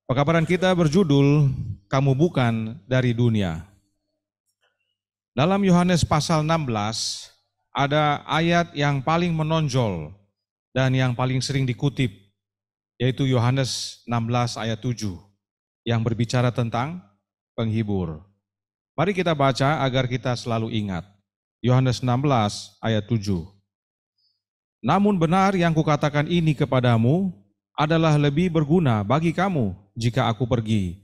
Pekabaran kita berjudul, Kamu Bukan dari Dunia. Dalam Yohanes pasal 16, ada ayat yang paling menonjol dan yang paling sering dikutip, yaitu Yohanes 16 ayat 7, yang berbicara tentang penghibur. Mari kita baca agar kita selalu ingat. Yohanes 16 ayat 7. Namun benar yang kukatakan ini kepadamu adalah lebih berguna bagi kamu jika aku pergi.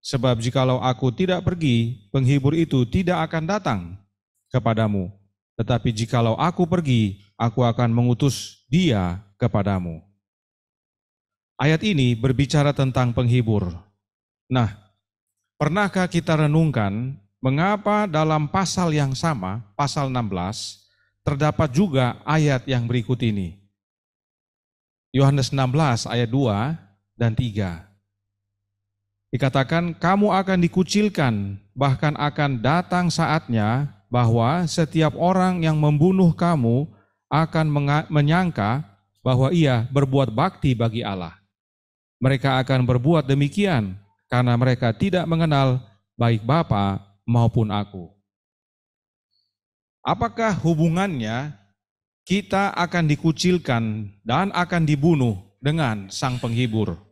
Sebab jikalau aku tidak pergi, penghibur itu tidak akan datang kepadamu. Tetapi jikalau aku pergi, aku akan mengutus dia kepadamu. Ayat ini berbicara tentang penghibur. Nah, pernahkah kita renungkan mengapa dalam pasal yang sama, pasal 16, terdapat juga ayat yang berikut ini? Yohanes 16 ayat 2 dan 3. Dikatakan, kamu akan dikucilkan, bahkan akan datang saatnya bahwa setiap orang yang membunuh kamu akan menyangka bahwa ia berbuat bakti bagi Allah. Mereka akan berbuat demikian karena mereka tidak mengenal baik Bapa maupun aku. Apakah hubungannya kita akan dikucilkan dan akan dibunuh dengan Sang Penghibur?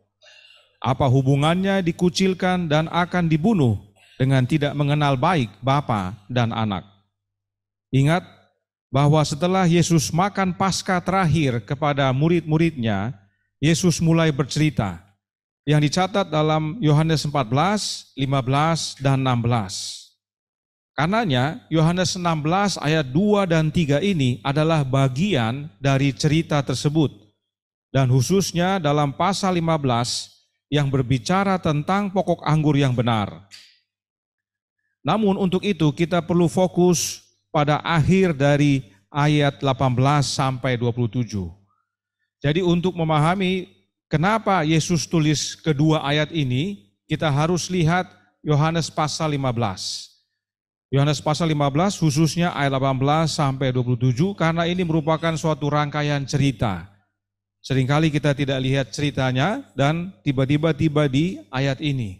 Apa hubungannya dikucilkan dan akan dibunuh dengan tidak mengenal baik Bapa dan Anak? Ingat bahwa setelah Yesus makan Paskah terakhir kepada murid-muridnya, Yesus mulai bercerita yang dicatat dalam Yohanes 14, 15, dan 16. Karenanya Yohanes 16 ayat 2 dan 3 ini adalah bagian dari cerita tersebut. Dan khususnya dalam pasal 15 yang berbicara tentang pokok anggur yang benar. Namun untuk itu kita perlu fokus pada akhir dari ayat 18 sampai 27. Jadi untuk memahami kenapa Yesus tulis kedua ayat ini, kita harus lihat Yohanes pasal 15. Yohanes pasal 15 khususnya ayat 18 sampai 27 karena ini merupakan suatu rangkaian cerita. Seringkali kita tidak lihat ceritanya dan tiba-tiba tiba di ayat ini.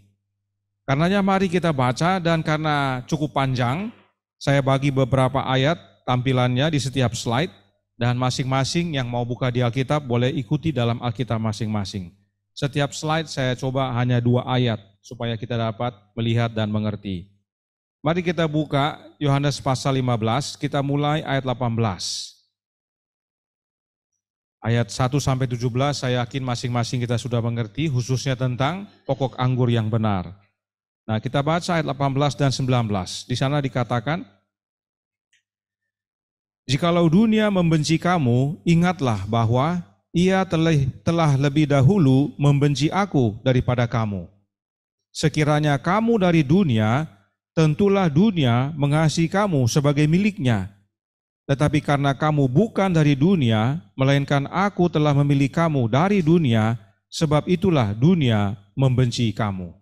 Karenanya mari kita baca dan karena cukup panjang, saya bagi beberapa ayat tampilannya di setiap slide dan masing-masing yang mau buka di Alkitab boleh ikuti dalam Alkitab masing-masing. Setiap slide saya coba hanya 2 ayat supaya kita dapat melihat dan mengerti. Mari kita buka Yohanes pasal 15, kita mulai ayat 18. Ayat 1 sampai 17 saya yakin masing-masing kita sudah mengerti khususnya tentang pokok anggur yang benar. Nah, kita baca ayat 18 dan 19. Di sana dikatakan, jikalau dunia membenci kamu, ingatlah bahwa ia telah lebih dahulu membenci aku daripada kamu. Sekiranya kamu dari dunia, tentulah dunia mengasihi kamu sebagai miliknya. Tetapi karena kamu bukan dari dunia, melainkan aku telah memilih kamu dari dunia, sebab itulah dunia membenci kamu.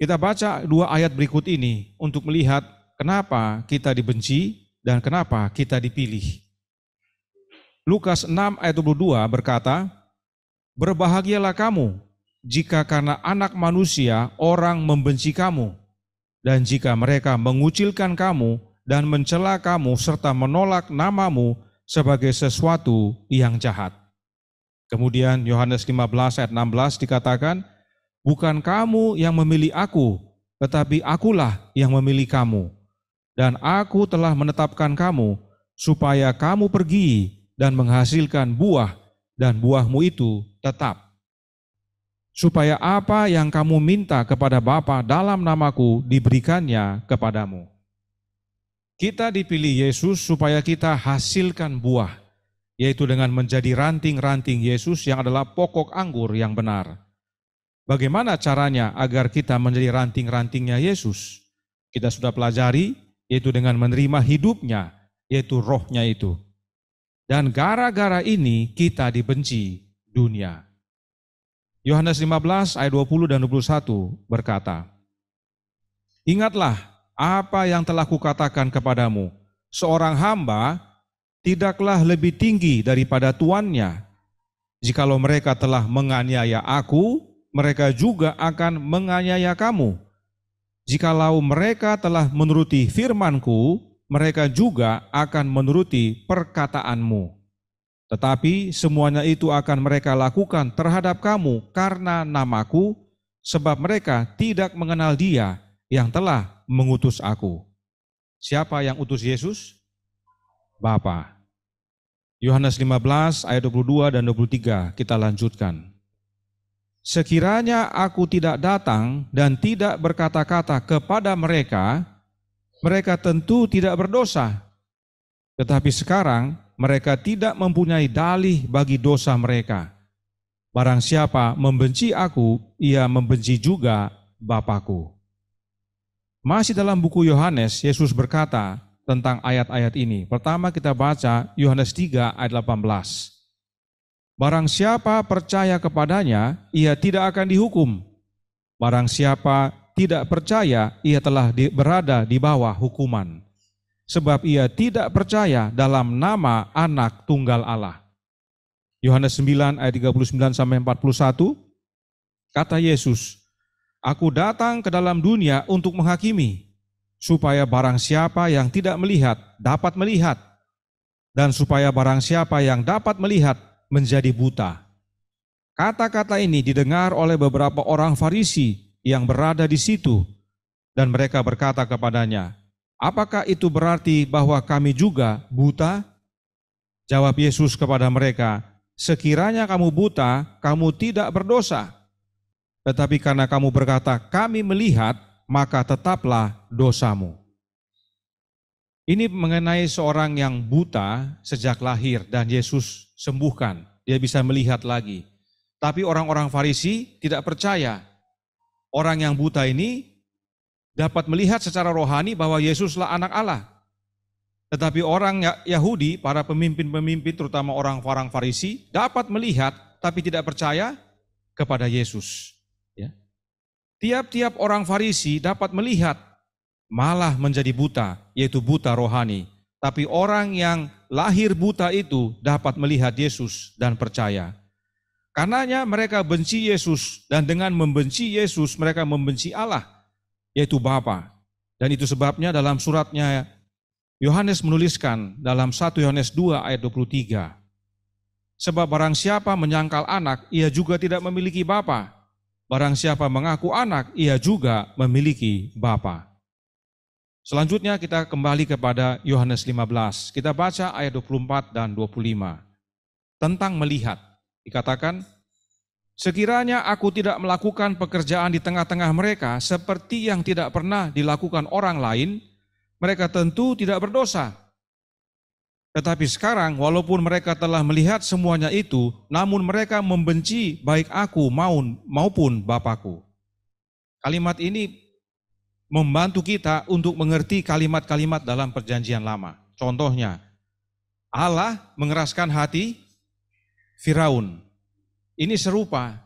Kita baca 2 ayat berikut ini untuk melihat kenapa kita dibenci dan kenapa kita dipilih. Lukas 6 ayat 22 berkata, berbahagialah kamu jika karena Anak Manusia orang membenci kamu, dan jika mereka mengucilkan kamu dan mencela kamu serta menolak namamu sebagai sesuatu yang jahat. Kemudian Yohanes 15 ayat 16 dikatakan, bukan kamu yang memilih aku, tetapi akulah yang memilih kamu. Dan aku telah menetapkan kamu supaya kamu pergi dan menghasilkan buah, dan buahmu itu tetap. Supaya apa yang kamu minta kepada Bapa dalam namaku diberikannya kepadamu. Kita dipilih Yesus supaya kita hasilkan buah, yaitu dengan menjadi ranting-ranting Yesus yang adalah pokok anggur yang benar. Bagaimana caranya agar kita menjadi ranting-rantingnya Yesus? Kita sudah pelajari, yaitu dengan menerima hidupnya, yaitu rohnya itu. Dan gara-gara ini kita dibenci dunia. Yohanes 15 ayat 20 dan 21 berkata, ingatlah apa yang telah kukatakan kepadamu, seorang hamba tidaklah lebih tinggi daripada tuannya. Jikalau mereka telah menganiaya aku, mereka juga akan menganiaya kamu. Jikalau mereka telah menuruti firman-Ku, mereka juga akan menuruti perkataan-Mu. Tetapi semuanya itu akan mereka lakukan terhadap kamu karena nama-Ku, sebab mereka tidak mengenal Dia yang telah mengutus Aku. Siapa yang utus Yesus? Bapa. Yohanes 15 ayat 22 dan 23 kita lanjutkan. Sekiranya Aku tidak datang dan tidak berkata-kata kepada mereka, mereka tentu tidak berdosa. Tetapi sekarang mereka tidak mempunyai dalih bagi dosa mereka. Barang siapa membenci Aku, ia membenci juga Bapa-Ku. Masih dalam buku Yohanes, Yesus berkata tentang ayat-ayat ini. Pertama kita baca Yohanes 3 ayat 18. Barang siapa percaya kepadanya, ia tidak akan dihukum. Barang siapa tidak percaya, ia telah berada di bawah hukuman. Sebab ia tidak percaya dalam nama Anak Tunggal Allah. Yohanes 9 ayat 39 sampai 41, kata Yesus, Aku datang ke dalam dunia untuk menghakimi, supaya barang siapa yang tidak melihat dapat melihat, dan supaya barang siapa yang dapat melihat menjadi buta. Kata-kata ini didengar oleh beberapa orang Farisi yang berada di situ, dan mereka berkata kepadanya, apakah itu berarti bahwa kami juga buta? Jawab Yesus kepada mereka, sekiranya kamu buta, kamu tidak berdosa. Tetapi karena kamu berkata, kami melihat, maka tetaplah dosamu. Ini mengenai seorang yang buta sejak lahir dan Yesus sembuhkan. Dia bisa melihat lagi. Tapi orang-orang Farisi tidak percaya. Orang yang buta ini dapat melihat secara rohani bahwa Yesuslah anak Allah. Tetapi orang Yahudi, para pemimpin-pemimpin terutama orang-orang Farisi dapat melihat tapi tidak percaya kepada Yesus. Ya. Tiap-tiap orang Farisi dapat melihat malah menjadi buta, yaitu buta rohani. Tapi orang yang lahir buta itu dapat melihat Yesus dan percaya. Karenanya mereka benci Yesus dan dengan membenci Yesus mereka membenci Allah, yaitu Bapa. Dan itu sebabnya dalam suratnya Yohanes menuliskan dalam 1 Yohanes 2 ayat 23. Sebab barang siapa menyangkal anak, ia juga tidak memiliki bapa. Barang siapa mengaku anak, ia juga memiliki bapa. Selanjutnya kita kembali kepada Yohanes 15. Kita baca ayat 24 dan 25. Tentang melihat, dikatakan, sekiranya aku tidak melakukan pekerjaan di tengah-tengah mereka seperti yang tidak pernah dilakukan orang lain, mereka tentu tidak berdosa. Tetapi sekarang walaupun mereka telah melihat semuanya itu, namun mereka membenci baik aku maupun Bapakku. Kalimat ini membantu kita untuk mengerti kalimat-kalimat dalam perjanjian lama. Contohnya, Allah mengeraskan hati Firaun. Ini serupa.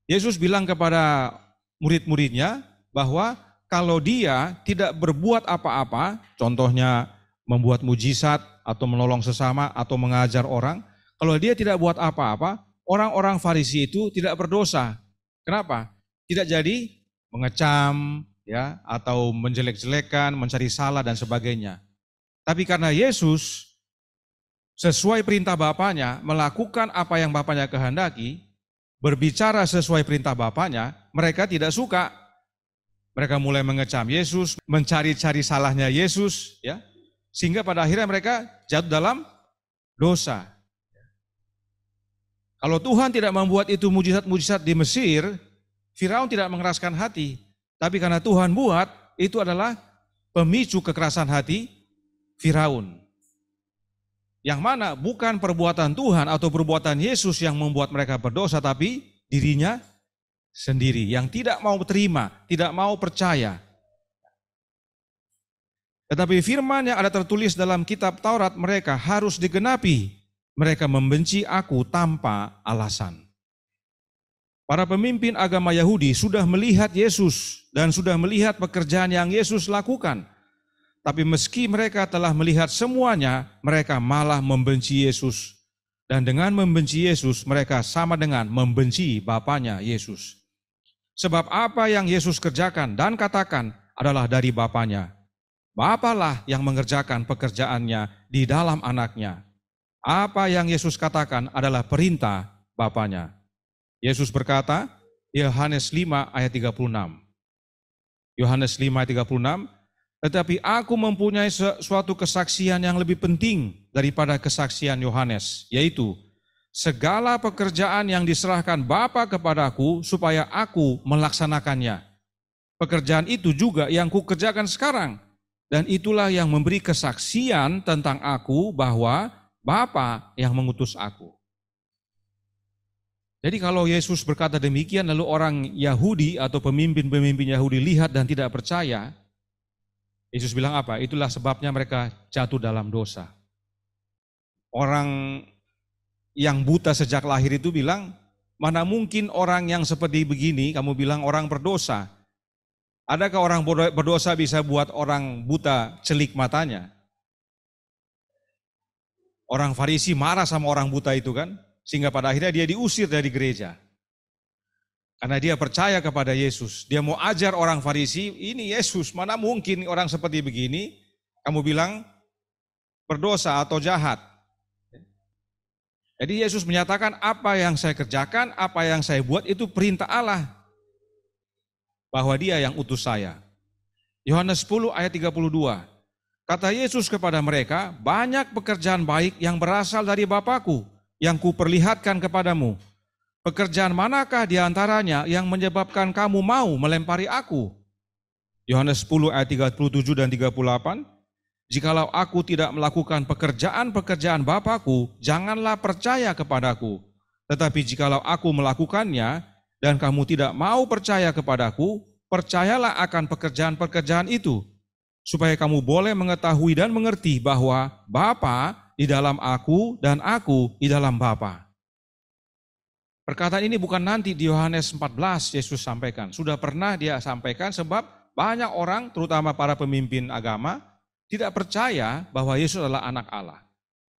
Yesus bilang kepada murid-muridnya bahwa kalau dia tidak berbuat apa-apa, contohnya membuat mujizat atau menolong sesama atau mengajar orang, kalau dia tidak buat apa-apa, orang-orang Farisi itu tidak berdosa. Kenapa? Tidak jadi mengecam, ya, atau menjelek-jelekan, mencari salah dan sebagainya. Tapi karena Yesus sesuai perintah Bapaknya, melakukan apa yang Bapaknya kehendaki, berbicara sesuai perintah Bapaknya, mereka tidak suka. Mereka mulai mengecam Yesus, mencari-cari salahnya Yesus, ya, sehingga pada akhirnya mereka jatuh dalam dosa. Kalau Tuhan tidak membuat itu mujizat-mujizat di Mesir, Firaun tidak mengeraskan hati. Tapi karena Tuhan buat, itu adalah pemicu kekerasan hati Firaun. Yang mana bukan perbuatan Tuhan atau perbuatan Yesus yang membuat mereka berdosa, tapi dirinya sendiri yang tidak mau terima, tidak mau percaya. Tetapi firman yang ada tertulis dalam kitab Taurat mereka harus digenapi. Mereka membenci aku tanpa alasan. Para pemimpin agama Yahudi sudah melihat Yesus dan sudah melihat pekerjaan yang Yesus lakukan. Tapi meski mereka telah melihat semuanya, mereka malah membenci Yesus Dan dengan membenci Yesus, mereka sama dengan membenci Bapanya Yesus. Sebab apa yang Yesus kerjakan dan katakan adalah dari Bapanya. Bapalah yang mengerjakan pekerjaannya di dalam anaknya. Apa yang Yesus katakan adalah perintah Bapanya. Yesus berkata, Yohanes 5 ayat 36. Yohanes 5 ayat 36, tetapi aku mempunyai suatu kesaksian yang lebih penting daripada kesaksian Yohanes, yaitu segala pekerjaan yang diserahkan Bapa kepadaku supaya aku melaksanakannya. Pekerjaan itu juga yang kukerjakan sekarang, dan itulah yang memberi kesaksian tentang aku bahwa Bapa yang mengutus aku. Jadi kalau Yesus berkata demikian, lalu orang Yahudi atau pemimpin-pemimpin Yahudi lihat dan tidak percaya, Yesus bilang apa? Itulah sebabnya mereka jatuh dalam dosa. Orang yang buta sejak lahir itu bilang, mana mungkin orang yang seperti begini, kamu bilang orang berdosa. Adakah orang berdosa bisa buat orang buta celik matanya? Orang Farisi marah sama orang buta itu kan, sehingga pada akhirnya dia diusir dari gereja. Karena dia percaya kepada Yesus. Dia mau ajar orang Farisi, ini Yesus, mana mungkin orang seperti begini, kamu bilang berdosa atau jahat. Jadi Yesus menyatakan apa yang saya kerjakan, apa yang saya buat itu perintah Allah. Bahwa dia yang utus saya. Yohanes 10 ayat 32. Kata Yesus kepada mereka, banyak pekerjaan baik yang berasal dari Bapakku, yang kuperlihatkan kepadamu. Pekerjaan manakah di antaranya yang menyebabkan kamu mau melempari aku? Yohanes 10 ayat 37 dan 38. Jikalau aku tidak melakukan pekerjaan-pekerjaan Bapakku, janganlah percaya kepadaku. Tetapi jikalau aku melakukannya dan kamu tidak mau percaya kepadaku, percayalah akan pekerjaan-pekerjaan itu, supaya kamu boleh mengetahui dan mengerti bahwa Bapa di dalam aku dan aku di dalam Bapa. Perkataan ini bukan nanti di Yohanes 14 Yesus sampaikan. Sudah pernah dia sampaikan sebab banyak orang, terutama para pemimpin agama, tidak percaya bahwa Yesus adalah anak Allah.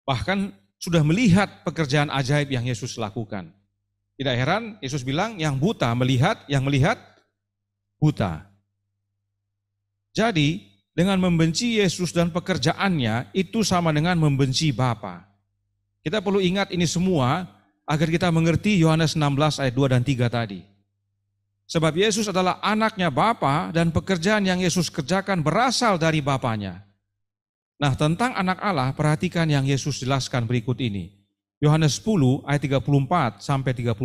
Bahkan sudah melihat pekerjaan ajaib yang Yesus lakukan. Tidak heran Yesus bilang yang buta melihat, yang melihat buta. Jadi dengan membenci Yesus dan pekerjaannya itu sama dengan membenci Bapa. Kita perlu ingat ini semua agar kita mengerti Yohanes 16 ayat 2 dan 3 tadi. Sebab Yesus adalah anaknya Bapa dan pekerjaan yang Yesus kerjakan berasal dari Bapanya. Nah, tentang anak Allah, perhatikan yang Yesus jelaskan berikut ini. Yohanes 10 ayat 34 sampai 36.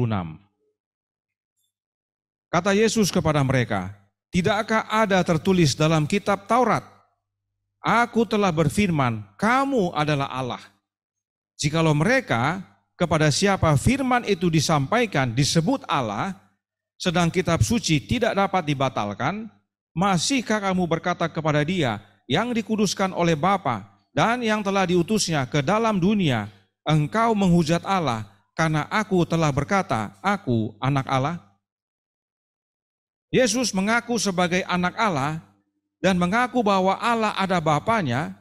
Kata Yesus kepada mereka, tidakkah ada tertulis dalam kitab Taurat, aku telah berfirman, kamu adalah Allah. Jikalau mereka kepada siapa firman itu disampaikan disebut Allah, sedang kitab suci tidak dapat dibatalkan, masihkah kamu berkata kepada dia yang dikuduskan oleh Bapa dan yang telah diutusnya ke dalam dunia, engkau menghujat Allah karena aku telah berkata, aku anak Allah? Yesus mengaku sebagai anak Allah dan mengaku bahwa Allah ada Bapanya,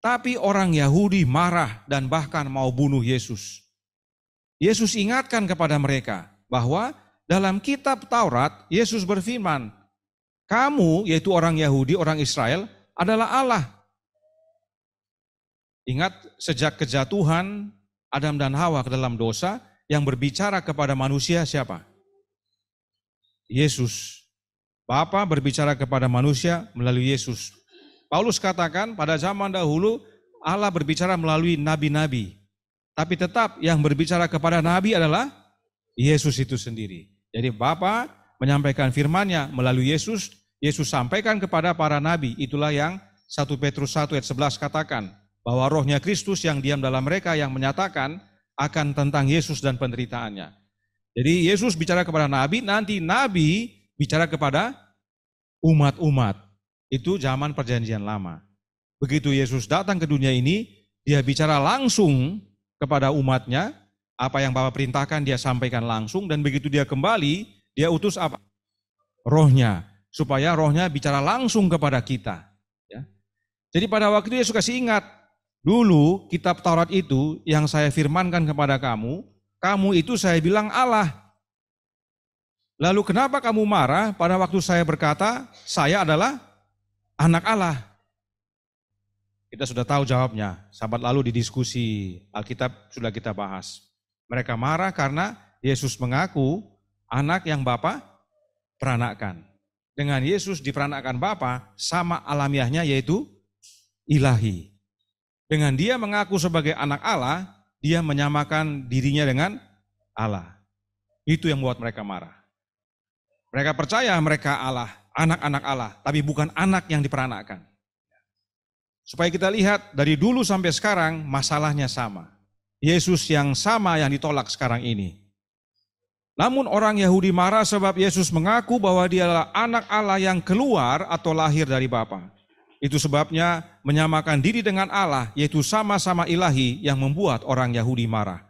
tapi orang Yahudi marah dan bahkan mau bunuh Yesus. Yesus ingatkan kepada mereka bahwa dalam kitab Taurat, Yesus berfirman, kamu, yaitu orang Yahudi, orang Israel, adalah Allah. Ingat, sejak kejatuhan Adam dan Hawa ke dalam dosa, yang berbicara kepada manusia siapa? Yesus. Bapa berbicara kepada manusia melalui Yesus. Paulus katakan pada zaman dahulu Allah berbicara melalui nabi-nabi. Tapi tetap yang berbicara kepada nabi adalah Yesus itu sendiri. Jadi Bapa menyampaikan firman-Nya melalui Yesus, Yesus sampaikan kepada para nabi. Itulah yang 1 Petrus 1 ayat 11 katakan, bahwa rohnya Kristus yang diam dalam mereka yang menyatakan akan tentang Yesus dan penderitaannya. Jadi Yesus bicara kepada nabi, nanti nabi bicara kepada umat-umat. Itu zaman perjanjian lama. Begitu Yesus datang ke dunia ini, dia bicara langsung kepada umatnya, apa yang Bapa perintahkan dia sampaikan langsung, dan begitu dia kembali, dia utus apa? Rohnya, supaya rohnya bicara langsung kepada kita. Ya. Jadi pada waktu itu Yesus kasih ingat, Dulu kitab Taurat itu yang saya firmankan kepada kamu, kamu itu saya bilang Allah. Lalu kenapa kamu marah pada waktu saya berkata, saya adalah anak Allah? Kita sudah tahu jawabnya, sahabat lalu di diskusi Alkitab sudah kita bahas. Mereka marah karena Yesus mengaku anak yang Bapa peranakkan. Dengan Yesus diperanakkan Bapa, sama alamiahnya yaitu ilahi. Dengan dia mengaku sebagai anak Allah, dia menyamakan dirinya dengan Allah. Itu yang membuat mereka marah. Mereka percaya mereka Allah, anak-anak Allah, tapi bukan anak yang diperanakkan. Supaya kita lihat dari dulu sampai sekarang masalahnya sama. Yesus yang sama yang ditolak sekarang ini. Namun orang Yahudi marah sebab Yesus mengaku bahwa dia adalah anak Allah yang keluar atau lahir dari Bapa. Itu sebabnya menyamakan diri dengan Allah, yaitu sama-sama ilahi yang membuat orang Yahudi marah.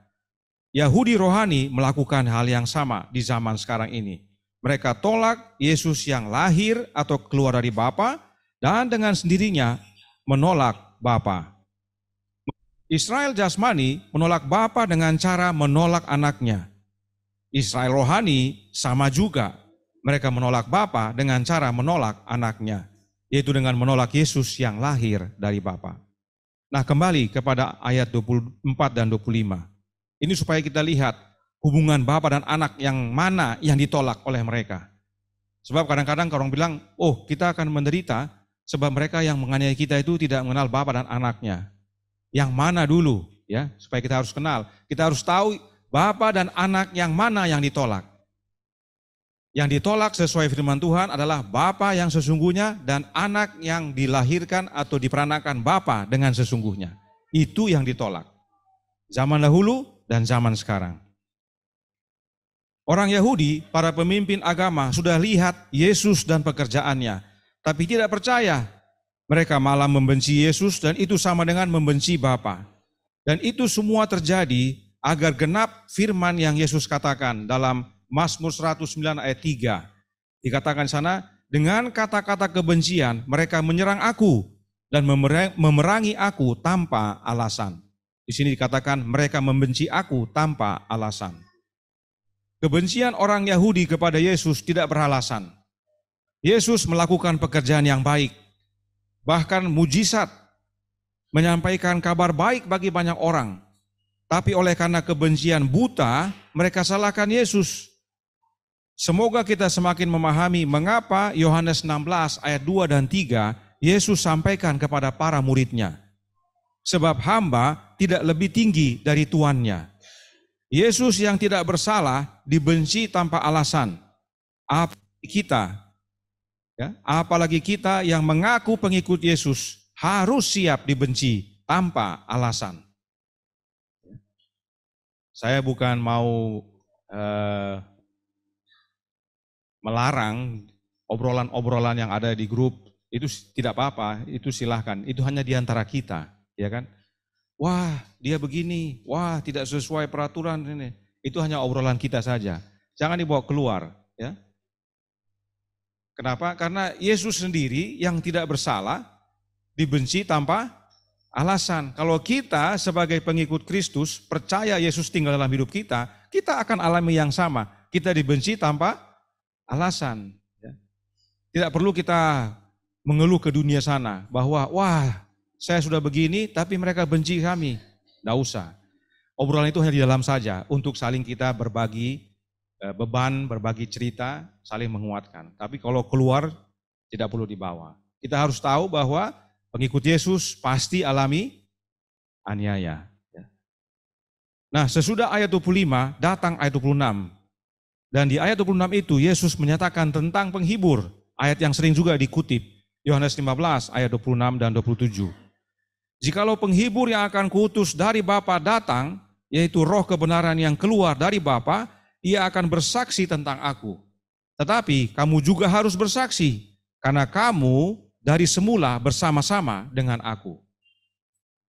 Yahudi rohani melakukan hal yang sama di zaman sekarang ini. Mereka tolak Yesus yang lahir atau keluar dari Bapa dan dengan sendirinya menolak Bapa. Israel jasmani menolak Bapa dengan cara menolak anaknya. Israel rohani sama juga. Mereka menolak Bapa dengan cara menolak anaknya, yaitu dengan menolak Yesus yang lahir dari Bapa. Nah, kembali kepada ayat 24 dan 25. Ini supaya kita lihat hubungan Bapa dan anak yang mana yang ditolak oleh mereka. Sebab kadang-kadang orang bilang, oh kita akan menderita sebab mereka yang menganiaya kita itu tidak mengenal Bapa dan anaknya. Yang mana dulu? Ya, supaya kita harus kenal. Kita harus tahu Bapa dan anak yang mana yang ditolak. Yang ditolak sesuai firman Tuhan adalah Bapa yang sesungguhnya dan anak yang dilahirkan atau diperanakkan Bapa dengan sesungguhnya. Itu yang ditolak. Zaman dahulu dan zaman sekarang. Orang Yahudi, para pemimpin agama sudah lihat Yesus dan pekerjaannya, tapi tidak percaya. Mereka malah membenci Yesus dan itu sama dengan membenci Bapa. Dan itu semua terjadi agar genap firman yang Yesus katakan dalam Mazmur 109 ayat 3. Dikatakan sana, dengan kata-kata kebencian mereka menyerang aku dan memerangi aku tanpa alasan. Di sini dikatakan mereka membenci aku tanpa alasan. Kebencian orang Yahudi kepada Yesus tidak beralasan. Yesus melakukan pekerjaan yang baik, bahkan mujizat, menyampaikan kabar baik bagi banyak orang. Tapi oleh karena kebencian buta, mereka salahkan Yesus. Semoga kita semakin memahami mengapa Yohanes 16 ayat 2 dan 3 Yesus sampaikan kepada para muridnya. Sebab hamba tidak lebih tinggi dari tuannya. Yesus yang tidak bersalah dibenci tanpa alasan. Apalagi kita yang mengaku pengikut Yesus harus siap dibenci tanpa alasan. Saya bukan mau melarang obrolan-obrolan yang ada di grup, itu tidak apa-apa, itu silahkan. Itu hanya di antara kita, ya kan? Wah, dia begini, wah tidak sesuai peraturan ini. Itu hanya obrolan kita saja. Jangan dibawa keluar, ya. Kenapa? Karena Yesus sendiri yang tidak bersalah dibenci tanpa alasan. Kalau kita sebagai pengikut Kristus percaya Yesus tinggal dalam hidup kita, kita akan alami yang sama. Kita dibenci tanpa alasan. Ya. Tidak perlu kita mengeluh ke dunia sana bahwa wah, saya sudah begini, tapi mereka benci kami. Tidak usah. Obrolan itu hanya di dalam saja, untuk saling kita berbagi beban, berbagi cerita, saling menguatkan. Tapi kalau keluar, tidak perlu dibawa. Kita harus tahu bahwa pengikut Yesus pasti alami aniaya. Nah, sesudah ayat 25, datang ayat 26. Dan di ayat 26 itu, Yesus menyatakan tentang penghibur. Ayat yang sering juga dikutip. Yohanes 15, ayat 26 dan 27. Jikalau penghibur yang akan kuutus dari Bapa datang, yaitu roh kebenaran yang keluar dari Bapa, ia akan bersaksi tentang aku. Tetapi kamu juga harus bersaksi, karena kamu dari semula bersama-sama dengan aku.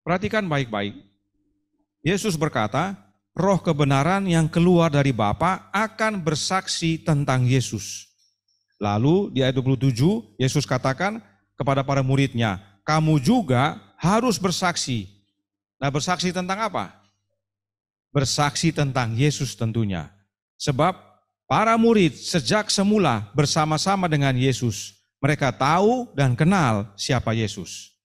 Perhatikan baik-baik. Yesus berkata, roh kebenaran yang keluar dari Bapa akan bersaksi tentang Yesus. Lalu di ayat 27, Yesus katakan kepada para muridnya, kamu juga harus bersaksi, Nah, bersaksi tentang apa? Bersaksi tentang Yesus tentunya. Sebab para murid sejak semula bersama-sama dengan Yesus. Mereka tahu dan kenal siapa Yesus.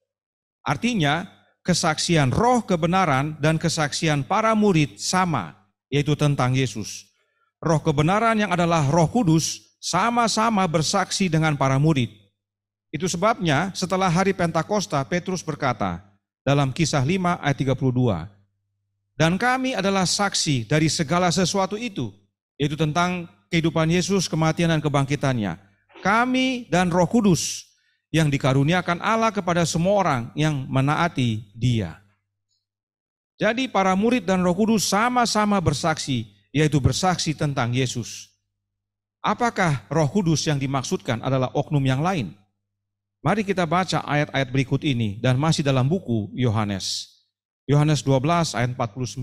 Artinya, kesaksian roh kebenaran dan kesaksian para murid sama, yaitu tentang Yesus. Roh kebenaran yang adalah Roh Kudus sama-sama bersaksi dengan para murid. Itu sebabnya setelah hari Pentakosta, Petrus berkata dalam Kisah 5 ayat 32, dan kami adalah saksi dari segala sesuatu itu, yaitu tentang kehidupan Yesus, kematian dan kebangkitannya. Kami dan Roh Kudus yang dikaruniakan Allah kepada semua orang yang menaati Dia. Jadi para murid dan Roh Kudus sama-sama bersaksi, yaitu bersaksi tentang Yesus. Apakah Roh Kudus yang dimaksudkan adalah oknum yang lain? Mari kita baca ayat-ayat berikut ini dan masih dalam buku Yohanes. Yohanes 12 ayat 49.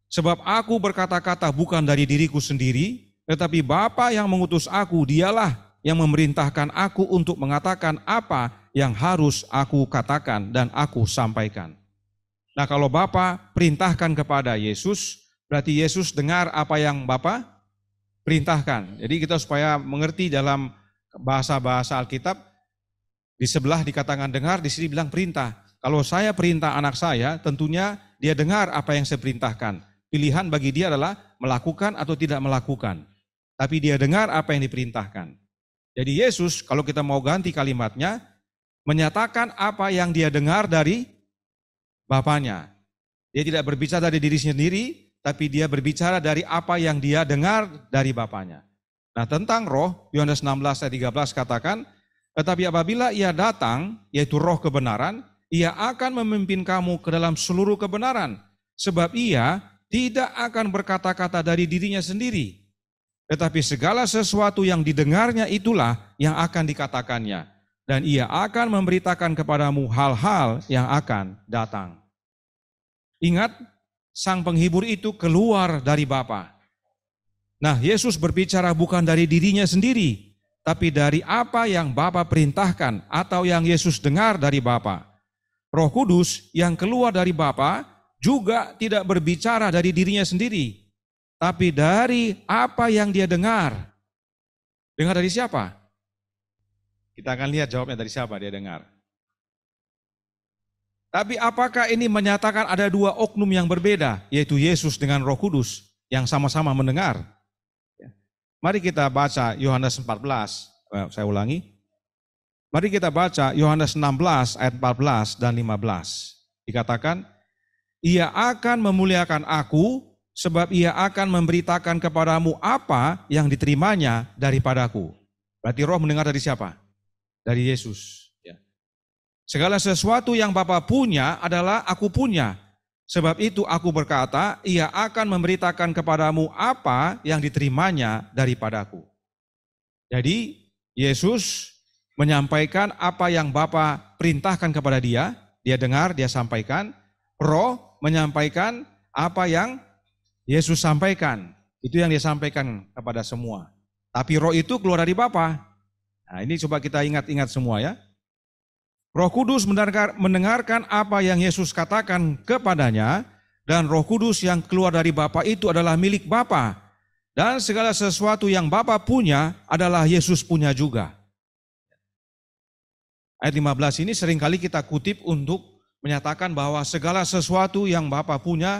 Sebab aku berkata-kata bukan dari diriku sendiri, tetapi Bapa yang mengutus aku, Dialah yang memerintahkan aku untuk mengatakan apa yang harus aku katakan dan aku sampaikan. Nah, kalau Bapa perintahkan kepada Yesus, berarti Yesus dengar apa yang Bapa perintahkan. Jadi kita supaya mengerti dalam bahasa-bahasa Alkitab, di sebelah dikatakan dengar, di sini bilang perintah. Kalau saya perintah anak saya, tentunya dia dengar apa yang saya perintahkan. Pilihan bagi dia adalah melakukan atau tidak melakukan. Tapi dia dengar apa yang diperintahkan. Jadi Yesus, kalau kita mau ganti kalimatnya, menyatakan apa yang dia dengar dari Bapanya. Dia tidak berbicara dari diri sendiri, tapi dia berbicara dari apa yang dia dengar dari Bapanya. Nah, tentang roh, Yohanes 16 ayat 13 katakan, tetapi apabila ia datang, yaitu roh kebenaran, ia akan memimpin kamu ke dalam seluruh kebenaran, sebab ia tidak akan berkata-kata dari dirinya sendiri, tetapi segala sesuatu yang didengarnya itulah yang akan dikatakannya, dan ia akan memberitakan kepadamu hal-hal yang akan datang. Ingat, sang penghibur itu keluar dari Bapa. Nah, Yesus berbicara bukan dari dirinya sendiri, tapi dari apa yang Bapa perintahkan atau yang Yesus dengar dari Bapa. Roh Kudus yang keluar dari Bapa juga tidak berbicara dari dirinya sendiri, tapi dari apa yang dia dengar. Dengar dari siapa? Kita akan lihat jawabnya dari siapa dia dengar. Tapi apakah ini menyatakan ada dua oknum yang berbeda, yaitu Yesus dengan Roh Kudus yang sama-sama mendengar? Mari kita baca Yohanes 14, saya ulangi. Mari kita baca Yohanes 16 ayat 14 dan 15. Dikatakan, ia akan memuliakan aku, sebab ia akan memberitakan kepadamu apa yang diterimanya daripadaku. Berarti roh mendengar dari siapa? Dari Yesus. Segala sesuatu yang Bapa punya adalah aku punya. Sebab itu aku berkata, ia akan memberitakan kepadamu apa yang diterimanya daripadaku. Jadi Yesus menyampaikan apa yang Bapa perintahkan kepada dia dengar, dia sampaikan. Roh menyampaikan apa yang Yesus sampaikan. Itu yang dia sampaikan kepada semua. Tapi roh itu keluar dari Bapa. Nah, ini coba kita ingat-ingat semua ya. Roh Kudus mendengarkan apa yang Yesus katakan kepadanya, dan Roh Kudus yang keluar dari Bapa itu adalah milik Bapa. Dan segala sesuatu yang Bapa punya adalah Yesus punya juga. Ayat 15 ini seringkali kita kutip untuk menyatakan bahwa segala sesuatu yang Bapa punya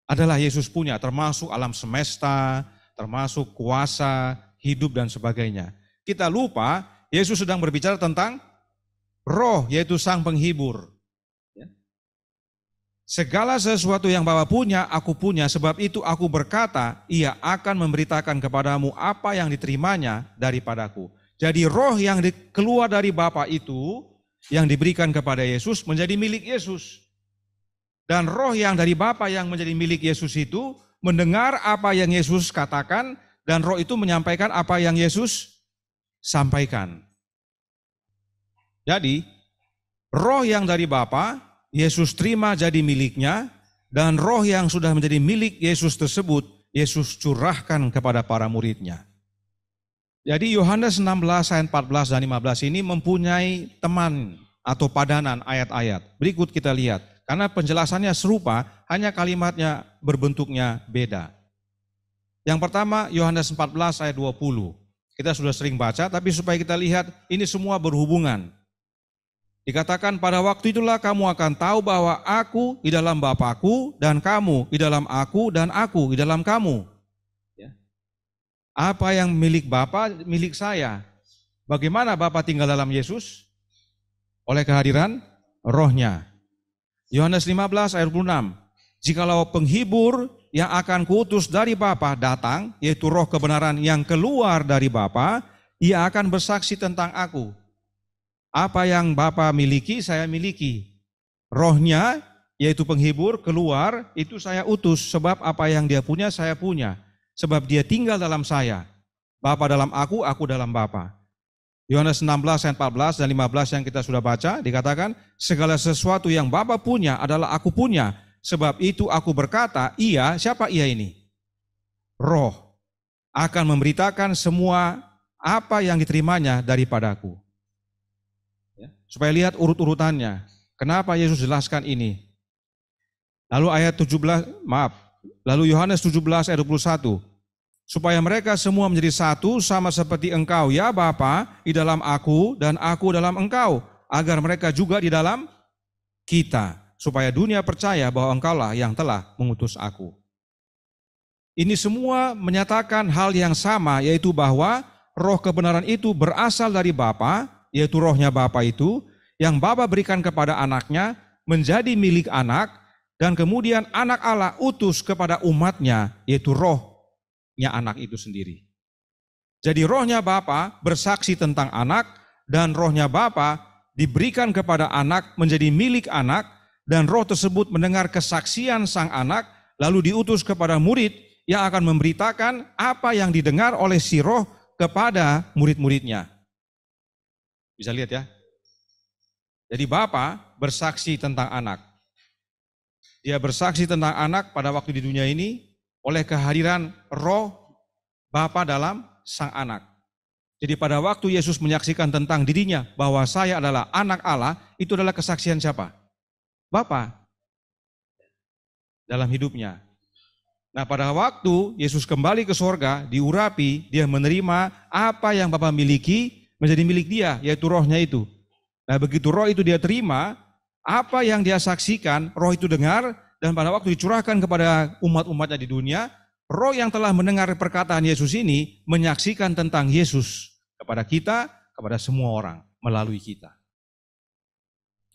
adalah Yesus punya, termasuk alam semesta, termasuk kuasa, hidup dan sebagainya. Kita lupa Yesus sedang berbicara tentang roh, yaitu sang penghibur. Segala sesuatu yang Bapa punya, aku punya, sebab itu aku berkata, ia akan memberitakan kepadamu apa yang diterimanya daripadaku. Jadi roh yang keluar dari Bapa itu, yang diberikan kepada Yesus, menjadi milik Yesus. Dan roh yang dari Bapa yang menjadi milik Yesus itu, mendengar apa yang Yesus katakan, dan roh itu menyampaikan apa yang Yesus sampaikan. Jadi, roh yang dari Bapa, Yesus terima jadi miliknya, dan roh yang sudah menjadi milik Yesus tersebut, Yesus curahkan kepada para muridnya. Jadi Yohanes 16 ayat 14 dan 15 ini mempunyai teman atau padanan ayat-ayat. Berikut kita lihat. Karena penjelasannya serupa, hanya kalimatnya berbentuknya beda. Yang pertama Yohanes 14 ayat 20. Kita sudah sering baca, tapi supaya kita lihat ini semua berhubungan. Dikatakan pada waktu itulah kamu akan tahu bahwa aku di dalam Bapa-Ku dan kamu di dalam aku dan aku di dalam kamu. Ya. Apa yang milik Bapa, milik saya. Bagaimana Bapa tinggal dalam Yesus? Oleh kehadiran Roh-Nya. Yohanes 15 ayat 26. Jikalau penghibur yang akan kuutus dari Bapa datang, yaitu Roh kebenaran yang keluar dari Bapa, ia akan bersaksi tentang aku. Apa yang Bapa miliki, saya miliki. Roh-Nya, yaitu penghibur, keluar, itu saya utus. Sebab apa yang dia punya, saya punya. Sebab dia tinggal dalam saya. Bapa dalam aku dalam Bapa. Yohanes 16 ayat 14 dan 15 yang kita sudah baca, dikatakan, segala sesuatu yang Bapa punya adalah aku punya. Sebab itu aku berkata, ia, siapa ia ini? Roh, akan memberitakan semua apa yang diterimanya daripadaku. Ya, supaya lihat urut-urutannya. Kenapa Yesus jelaskan ini? Lalu lalu Yohanes 17 ayat 21. Supaya mereka semua menjadi satu sama seperti engkau ya Bapa di dalam aku dan aku dalam engkau, agar mereka juga di dalam kita, supaya dunia percaya bahwa engkaulah yang telah mengutus aku. Ini semua menyatakan hal yang sama, yaitu bahwa roh kebenaran itu berasal dari Bapa, yaitu rohnya Bapa itu, yang Bapa berikan kepada anaknya, menjadi milik anak, dan kemudian anak Allah utus kepada umatnya, yaitu rohnya anak itu sendiri. Jadi rohnya Bapa bersaksi tentang anak, dan rohnya Bapa diberikan kepada anak menjadi milik anak, dan roh tersebut mendengar kesaksian sang anak, lalu diutus kepada murid yang akan memberitakan apa yang didengar oleh si roh kepada murid-muridnya. Bisa lihat ya. Jadi Bapa bersaksi tentang anak. Dia bersaksi tentang anak pada waktu di dunia ini oleh kehadiran roh Bapa dalam sang anak. Jadi pada waktu Yesus menyaksikan tentang dirinya bahwa saya adalah anak Allah, itu adalah kesaksian siapa? Bapa dalam hidupnya. Nah pada waktu Yesus kembali ke sorga, diurapi, dia menerima apa yang Bapa miliki menjadi milik dia, yaitu rohnya itu. Nah begitu roh itu dia terima, apa yang dia saksikan, roh itu dengar, dan pada waktu dicurahkan kepada umat-umatnya di dunia, roh yang telah mendengar perkataan Yesus ini menyaksikan tentang Yesus kepada kita, kepada semua orang melalui kita.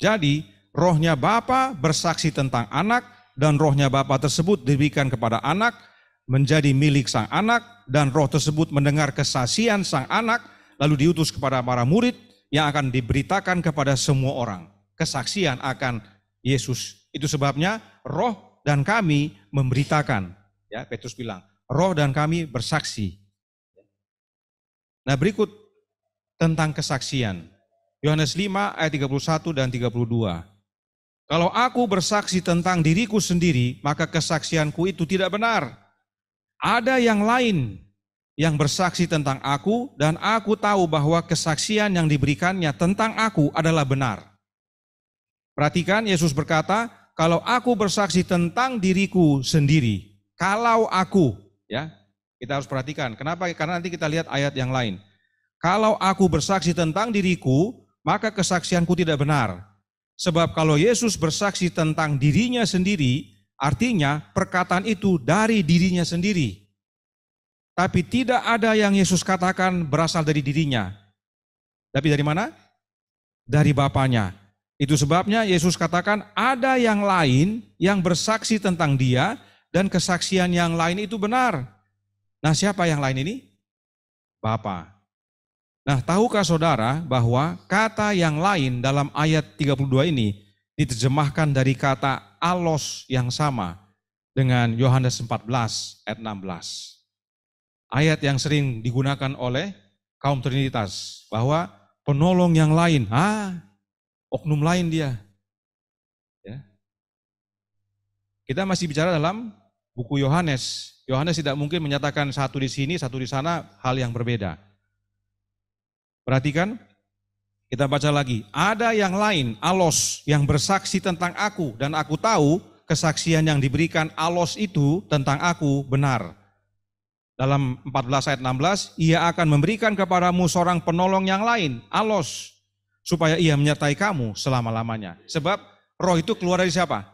Jadi rohnya Bapa bersaksi tentang anak, dan rohnya Bapa tersebut diberikan kepada anak, menjadi milik sang anak, dan roh tersebut mendengar kesaksian sang anak, lalu diutus kepada para murid yang akan diberitakan kepada semua orang. Kesaksian akan Yesus. Itu sebabnya roh dan kami memberitakan. Ya, Petrus bilang, roh dan kami bersaksi. Nah berikut tentang kesaksian. Yohanes 5 ayat 31 dan 32. Kalau aku bersaksi tentang diriku sendiri, maka kesaksianku itu tidak benar. Ada yang lain yang bersaksi tentang aku, dan aku tahu bahwa kesaksian yang diberikannya tentang aku adalah benar. Perhatikan, Yesus berkata, kalau aku bersaksi tentang diriku sendiri, kalau aku, ya, kita harus perhatikan. Kenapa? Karena nanti kita lihat ayat yang lain. Kalau aku bersaksi tentang diriku, maka kesaksianku tidak benar. Sebab kalau Yesus bersaksi tentang dirinya sendiri, artinya perkataan itu dari dirinya sendiri. Tapi tidak ada yang Yesus katakan berasal dari dirinya. Tapi dari mana? Dari Bapanya. Itu sebabnya Yesus katakan ada yang lain yang bersaksi tentang dia, dan kesaksian yang lain itu benar. Nah siapa yang lain ini? Bapa. Nah, tahukah saudara bahwa kata yang lain dalam ayat 32 ini diterjemahkan dari kata allos yang sama dengan Yohanes 14 ayat 16. Ayat yang sering digunakan oleh kaum Trinitas, bahwa penolong yang lain, oknum lain dia. Ya. Kita masih bicara dalam buku Yohanes. Yohanes tidak mungkin menyatakan satu di sini, satu di sana, hal yang berbeda. Perhatikan, Kita baca lagi, ada yang lain, alos, yang bersaksi tentang aku, dan aku tahu kesaksian yang diberikan alos itu tentang aku benar. Dalam 14 ayat 16, ia akan memberikan kepadamu seorang penolong yang lain, alos, supaya ia menyertai kamu selama-lamanya. Sebab roh itu keluar dari siapa?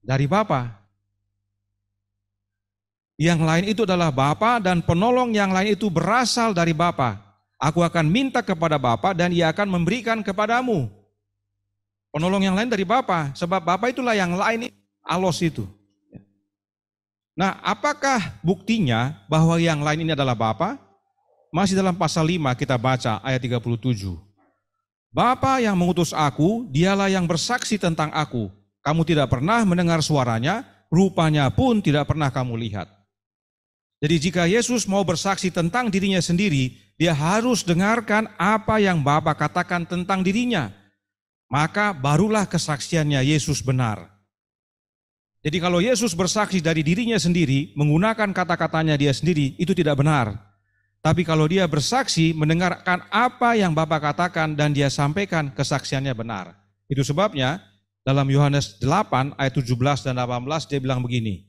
Dari Bapa. Yang lain itu adalah Bapa, dan penolong yang lain itu berasal dari Bapa. Aku akan minta kepada Bapa dan ia akan memberikan kepadamu. Penolong yang lain dari Bapa, sebab Bapa itulah yang lain, alos itu. Nah, apakah buktinya bahwa yang lain ini adalah Bapa? Masih dalam pasal 5 kita baca ayat 37. Bapa yang mengutus aku, dialah yang bersaksi tentang aku. Kamu tidak pernah mendengar suaranya, rupanya pun tidak pernah kamu lihat. Jadi jika Yesus mau bersaksi tentang dirinya sendiri, dia harus dengarkan apa yang Bapa katakan tentang dirinya. Maka barulah kesaksiannya Yesus benar. Jadi kalau Yesus bersaksi dari dirinya sendiri, menggunakan kata-katanya dia sendiri, itu tidak benar. Tapi kalau dia bersaksi, mendengarkan apa yang Bapa katakan dan dia sampaikan, kesaksiannya benar. Itu sebabnya dalam Yohanes 8 ayat 17 dan 18 dia bilang begini,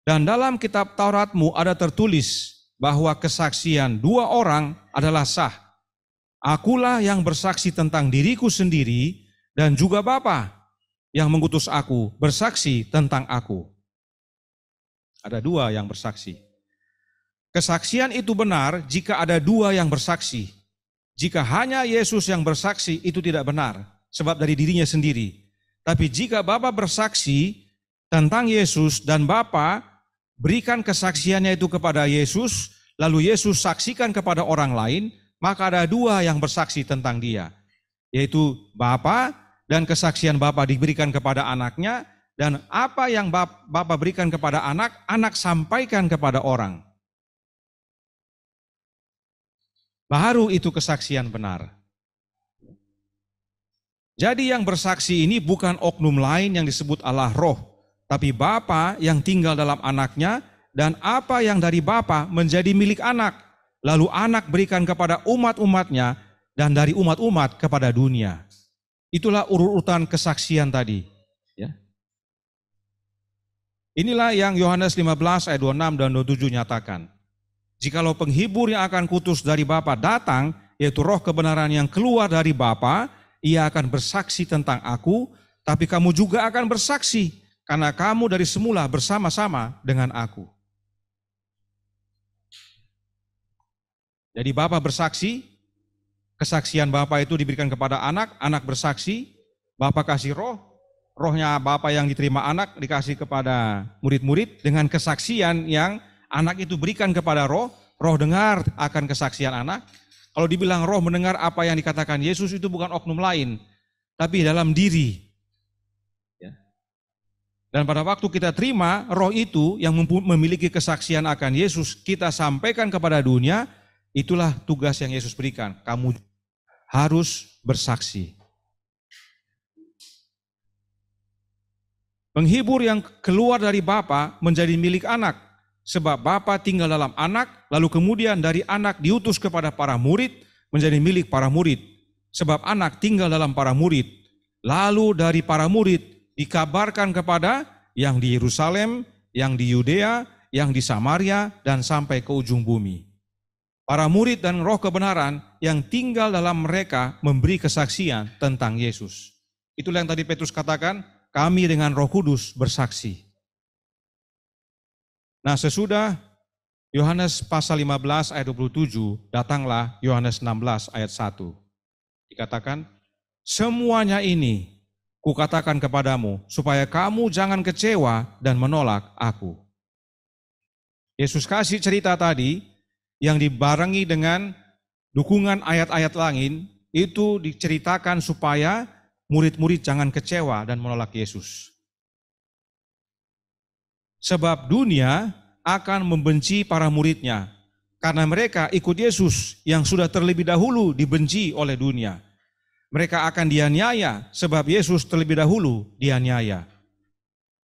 dan dalam kitab Tauratmu ada tertulis bahwa kesaksian dua orang adalah sah. Akulah yang bersaksi tentang diriku sendiri dan juga Bapa yang mengutus aku bersaksi tentang aku. Ada dua yang bersaksi. Kesaksian itu benar jika ada dua yang bersaksi. Jika hanya Yesus yang bersaksi itu tidak benar, sebab dari dirinya sendiri. Tapi jika Bapa bersaksi tentang Yesus dan Bapa berikan kesaksiannya itu kepada Yesus, lalu Yesus saksikan kepada orang lain, maka ada dua yang bersaksi tentang dia, yaitu Bapa, dan kesaksian Bapa diberikan kepada anaknya, dan apa yang Bapa berikan kepada anak, anak sampaikan kepada orang. Baru itu kesaksian benar. Jadi yang bersaksi ini bukan oknum lain yang disebut Allah Roh, tapi Bapa yang tinggal dalam anaknya, dan apa yang dari Bapa menjadi milik anak, lalu anak berikan kepada umat-umatnya, dan dari umat-umat kepada dunia. Itulah urutan kesaksian tadi. Ya. Inilah yang Yohanes 15 ayat 26 dan 27 nyatakan. Jikalau penghibur yang akan kutus dari Bapa datang, yaitu roh kebenaran yang keluar dari Bapa, ia akan bersaksi tentang aku, tapi kamu juga akan bersaksi, karena kamu dari semula bersama-sama dengan aku. Jadi Bapa bersaksi, kesaksian Bapa itu diberikan kepada anak, anak bersaksi, Bapa kasih roh, rohnya Bapa yang diterima anak dikasih kepada murid-murid dengan kesaksian yang anak itu berikan kepada roh, roh dengar akan kesaksian anak. Kalau dibilang roh mendengar apa yang dikatakan Yesus itu bukan oknum lain, tapi dalam diri. Dan pada waktu kita terima roh itu yang memiliki kesaksian akan Yesus, kita sampaikan kepada dunia, itulah tugas yang Yesus berikan. Kamu harus bersaksi. Penghibur yang keluar dari Bapa menjadi milik anak, sebab Bapa tinggal dalam anak, lalu kemudian dari anak diutus kepada para murid, menjadi milik para murid. Sebab anak tinggal dalam para murid, lalu dari para murid dikabarkan kepada yang di Yerusalem, yang di Yudea, yang di Samaria, dan sampai ke ujung bumi. Para murid dan roh kebenaran yang tinggal dalam mereka memberi kesaksian tentang Yesus. Itulah yang tadi Petrus katakan, kami dengan Roh Kudus bersaksi. Nah, sesudah Yohanes pasal 15 ayat 27, datanglah Yohanes 16 ayat 1. Dikatakan, semuanya ini kukatakan kepadamu, supaya kamu jangan kecewa dan menolak aku. Yesus kasih cerita tadi yang dibarengi dengan dukungan ayat-ayat lain, itu diceritakan supaya murid-murid jangan kecewa dan menolak Yesus. Sebab dunia akan membenci para muridnya, karena mereka ikut Yesus yang sudah terlebih dahulu dibenci oleh dunia. Mereka akan dianiaya sebab Yesus terlebih dahulu dianiaya.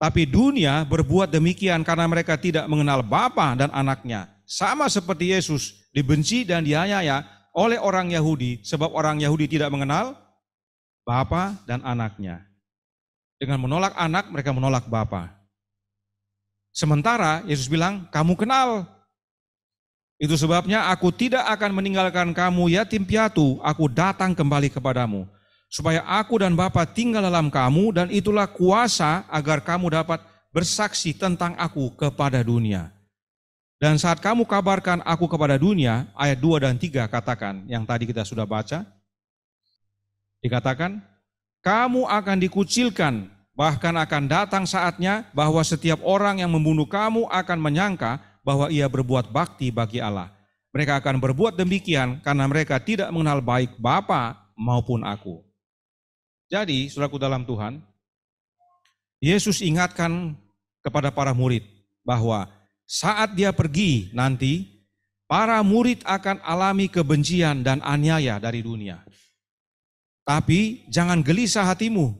Tapi dunia berbuat demikian karena mereka tidak mengenal Bapa dan anaknya. Sama seperti Yesus dibenci dan dianiaya, oleh orang Yahudi, sebab orang Yahudi tidak mengenal Bapa dan anaknya. Dengan menolak anak, mereka menolak Bapa. Sementara Yesus bilang, kamu kenal. Itu sebabnya aku tidak akan meninggalkan kamu yatim piatu, aku datang kembali kepadamu. Supaya aku dan Bapa tinggal dalam kamu, dan itulah kuasa agar kamu dapat bersaksi tentang aku kepada dunia. Dan saat kamu kabarkan aku kepada dunia, ayat 2 dan 3 katakan, yang tadi kita sudah baca, dikatakan, kamu akan dikucilkan, bahkan akan datang saatnya bahwa setiap orang yang membunuh kamu akan menyangka bahwa ia berbuat bakti bagi Allah. Mereka akan berbuat demikian karena mereka tidak mengenal baik Bapa maupun aku. Jadi, saudaraku dalam Tuhan, Yesus ingatkan kepada para murid bahwa saat dia pergi nanti, para murid akan alami kebencian dan aniaya dari dunia. Tapi jangan gelisah hatimu,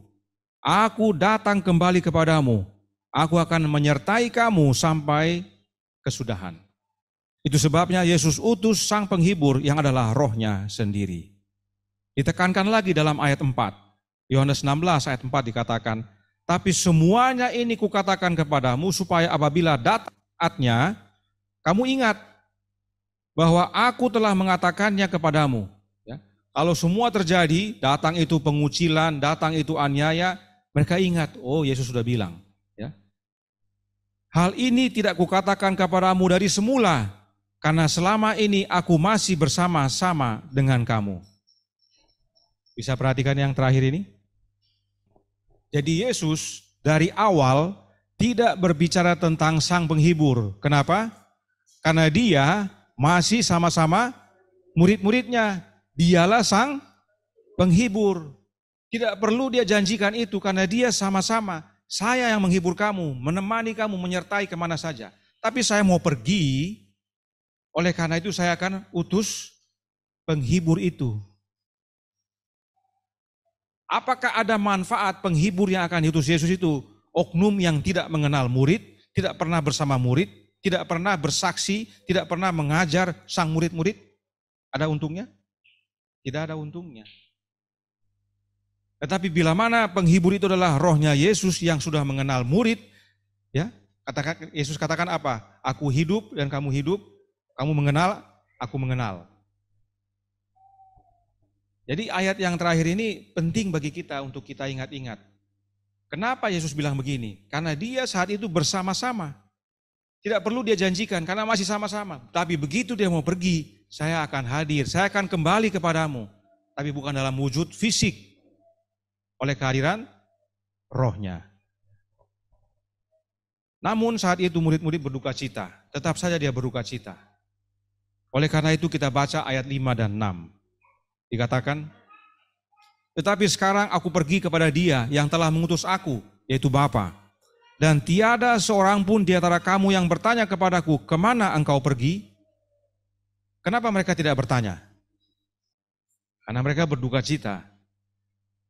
aku datang kembali kepadamu, aku akan menyertai kamu sampai kesudahan. Itu sebabnya Yesus utus Sang Penghibur yang adalah Roh-Nya sendiri. Ditekankan lagi dalam ayat 4, Yohanes 16 ayat 4 dikatakan, tapi semuanya ini kukatakan kepadamu supaya apabila datang saatnya, kamu ingat bahwa aku telah mengatakannya kepadamu. Ya. Kalau semua terjadi, datang itu pengucilan, datang itu aniaya, mereka ingat, oh Yesus sudah bilang. Ya. Hal ini tidak kukatakan kepadamu dari semula, karena selama ini aku masih bersama-sama dengan kamu. Bisa perhatikan yang terakhir ini? Jadi Yesus dari awal tidak berbicara tentang Sang Penghibur. Kenapa? Karena dia masih sama-sama murid-muridnya. Dialah Sang Penghibur. Tidak perlu dia janjikan itu karena dia sama-sama. Saya yang menghibur kamu, menemani kamu, menyertai kemana saja. Tapi saya mau pergi, oleh karena itu saya akan utus penghibur itu. Apakah ada manfaat penghibur yang akan diutus Yesus itu? Oknum yang tidak mengenal murid, tidak pernah bersama murid, tidak pernah bersaksi, tidak pernah mengajar sang murid-murid. Ada untungnya? Tidak ada untungnya. Tetapi bila mana penghibur itu adalah Roh-Nya Yesus yang sudah mengenal murid, ya, Yesus katakan apa? Aku hidup dan kamu hidup, kamu mengenal, aku mengenal. Jadi ayat yang terakhir ini penting bagi kita untuk kita ingat-ingat. Kenapa Yesus bilang begini? Karena dia saat itu bersama-sama. Tidak perlu dia janjikan karena masih sama-sama. Tapi begitu dia mau pergi, saya akan hadir, saya akan kembali kepadamu. Tapi bukan dalam wujud fisik. Oleh kehadiran Roh-Nya. Namun saat itu murid-murid berduka cita. Tetap saja dia berduka cita. Oleh karena itu kita baca ayat 5 dan 6. Dikatakan, tetapi sekarang aku pergi kepada Dia yang telah mengutus aku, yaitu Bapa. Dan tiada seorang pun di antara kamu yang bertanya kepadaku, kemana engkau pergi? Kenapa mereka tidak bertanya? Karena mereka berduka cita.